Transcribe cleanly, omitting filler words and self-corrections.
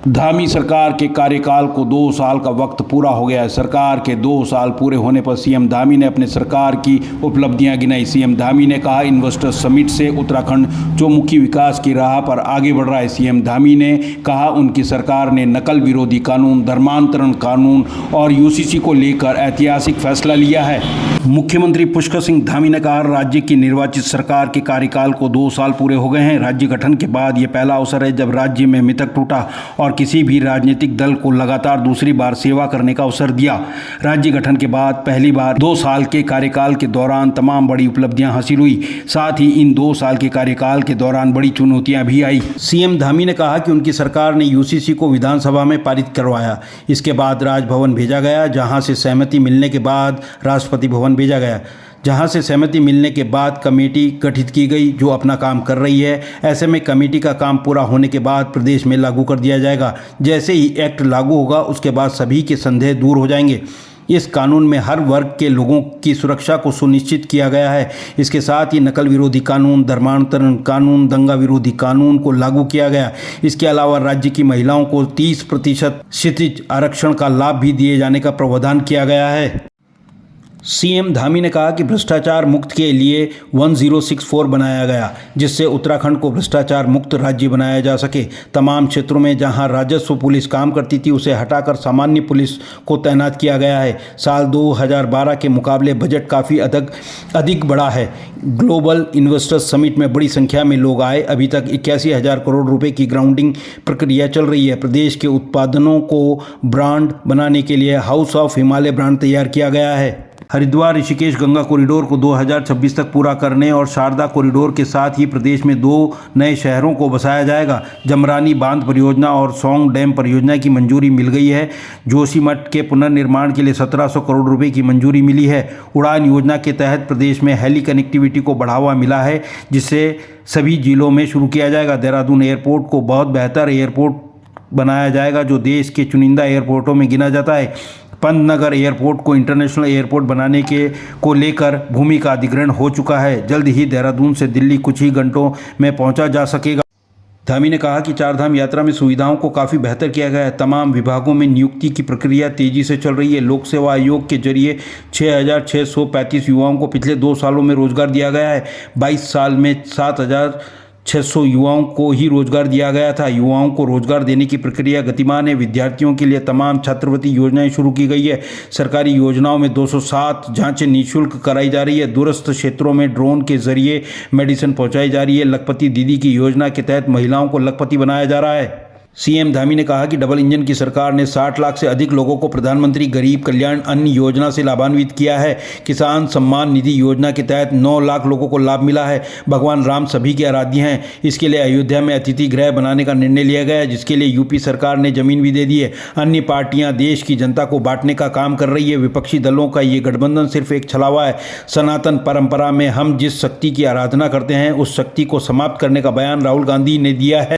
धामी सरकार के कार्यकाल को 2 साल का वक्त पूरा हो गया है। सरकार के 2 साल पूरे होने पर सीएम धामी ने अपने सरकार की उपलब्धियां गिनाई। सीएम धामी ने कहा, इन्वेस्टर्स समिट से उत्तराखंड चौमुखी विकास की राह पर आगे बढ़ रहा है। सीएम धामी ने कहा, उनकी सरकार ने नकल विरोधी कानून, धर्मांतरण कानून और यूसीसी को लेकर ऐतिहासिक फैसला लिया है। मुख्यमंत्री पुष्कर सिंह धामी ने कहा, राज्य की निर्वाचित सरकार के कार्यकाल को 2 साल पूरे हो गए हैं। राज्य गठन के बाद ये पहला अवसर है जब राज्य में मिथक टूटा और किसी भी राजनीतिक दल को लगातार दूसरी बार सेवा करने का अवसर दिया। राज्य गठन के बाद पहली बार 2 साल के कार्यकाल के दौरान तमाम बड़ी उपलब्धियां हासिल हुई। साथ ही इन 2 साल के कार्यकाल के दौरान बड़ी चुनौतियां भी आई। सीएम धामी ने कहा कि उनकी सरकार ने यूसीसी को विधानसभा में पारित करवाया। इसके बाद राजभवन भेजा गया, जहां से सहमति मिलने के बाद राष्ट्रपति भवन भेजा गया, जहां से सहमति मिलने के बाद कमेटी गठित की गई जो अपना काम कर रही है। ऐसे में कमेटी का काम पूरा होने के बाद प्रदेश में लागू कर दिया जाएगा। जैसे ही एक्ट लागू होगा उसके बाद सभी के संदेह दूर हो जाएंगे। इस कानून में हर वर्ग के लोगों की सुरक्षा को सुनिश्चित किया गया है। इसके साथ ही नकल विरोधी कानून, धर्मांतरण कानून, दंगा विरोधी कानून को लागू किया गया। इसके अलावा राज्य की महिलाओं को 30% क्षितिज आरक्षण का लाभ भी दिए जाने का प्रावधान किया गया है। सीएम धामी ने कहा कि भ्रष्टाचार मुक्त के लिए 1064 बनाया गया, जिससे उत्तराखंड को भ्रष्टाचार मुक्त राज्य बनाया जा सके। तमाम क्षेत्रों में जहां राजस्व पुलिस काम करती थी उसे हटाकर सामान्य पुलिस को तैनात किया गया है। साल 2012 के मुकाबले बजट काफ़ी अधिक बड़ा है। ग्लोबल इन्वेस्टर्स समिट में बड़ी संख्या में लोग आए। अभी तक 81,000 करोड़ रुपए की ग्राउंडिंग प्रक्रिया चल रही है। प्रदेश के उत्पादनों को ब्रांड बनाने के लिए हाउस ऑफ हिमालय ब्रांड तैयार किया गया है। हरिद्वार ऋषिकेश गंगा कॉरिडोर को 2026 तक पूरा करने और शारदा कॉरिडोर के साथ ही प्रदेश में 2 नए शहरों को बसाया जाएगा। जमरानी बांध परियोजना और सौंग डैम परियोजना की मंजूरी मिल गई है। जोशीमठ के पुनर्निर्माण के लिए 1700 करोड़ रुपए की मंजूरी मिली है। उड़ान योजना के तहत प्रदेश में हेली कनेक्टिविटी को बढ़ावा मिला है, जिसे सभी जिलों में शुरू किया जाएगा। देहरादून एयरपोर्ट को बहुत बेहतर एयरपोर्ट बनाया जाएगा, जो देश के चुनिंदा एयरपोर्टों में गिना जाता है। पंतनगर एयरपोर्ट को इंटरनेशनल एयरपोर्ट बनाने को लेकर भूमि का अधिग्रहण हो चुका है। जल्द ही देहरादून से दिल्ली कुछ ही घंटों में पहुंचा जा सकेगा। धामी ने कहा कि चारधाम यात्रा में सुविधाओं को काफ़ी बेहतर किया गया है। तमाम विभागों में नियुक्ति की प्रक्रिया तेजी से चल रही है। लोक सेवा आयोग के जरिए 6,635 युवाओं को पिछले 2 सालों में रोजगार दिया गया है। 22 साल में 7,600 युवाओं को ही रोजगार दिया गया था। युवाओं को रोजगार देने की प्रक्रिया गतिमान है। विद्यार्थियों के लिए तमाम छात्रवृत्ति योजनाएं शुरू की गई है। सरकारी योजनाओं में 207 जांचें निःशुल्क कराई जा रही है। दूरस्थ क्षेत्रों में ड्रोन के जरिए मेडिसिन पहुंचाई जा रही है। लखपति दीदी की योजना के तहत महिलाओं को लखपति बनाया जा रहा है। सीएम धामी ने कहा कि डबल इंजन की सरकार ने 60 लाख से अधिक लोगों को प्रधानमंत्री गरीब कल्याण अन्न योजना से लाभान्वित किया है। किसान सम्मान निधि योजना के तहत 9 लाख लोगों को लाभ मिला है। भगवान राम सभी के आराध्य हैं। इसके लिए अयोध्या में अतिथि गृह बनाने का निर्णय लिया गया है, जिसके लिए यूपी सरकार ने जमीन भी दे दी है। अन्य पार्टियां देश की जनता को बांटने का काम कर रही है। विपक्षी दलों का ये गठबंधन सिर्फ एक छलावा है। सनातन परंपरा में हम जिस शक्ति की आराधना करते हैं उस शक्ति को समाप्त करने का बयान राहुल गांधी ने दिया है।